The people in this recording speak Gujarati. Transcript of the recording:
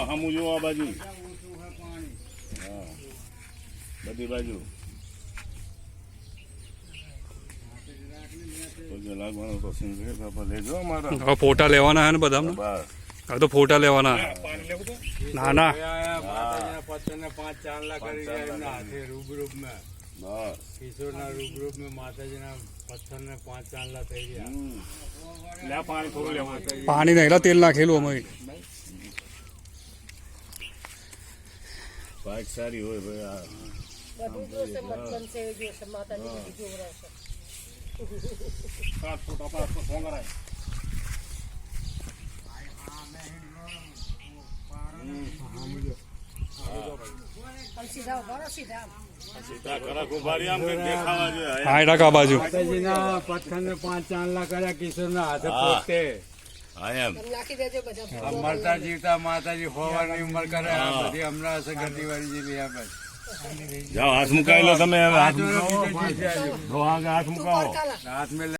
હમું જો આ બાજુ, બધી બાજુ લાગવાનો તો લેજો અમારા ફોટા લેવાના હે ને બધા. હવે તો ફોટા લેવાના. ના ના પાણી નહીં, તેલ નાખેલું અમે. પાક સારી હોય ભાઈ. બાજુ પથ્થર ને 5 ચાંદલા કર્યા કિશોર ના હાથે પોતે મરતા જીવતા માતાજી હોવાની ઉંમર કરે. બધી હમણાં હશે ગરદી વાળી જેવી આ બસ. જાઓ હાથ મુકાઈ લો તમે. હવે હાથ મુકાવો, હાથ મુકાવો. હાથ મેં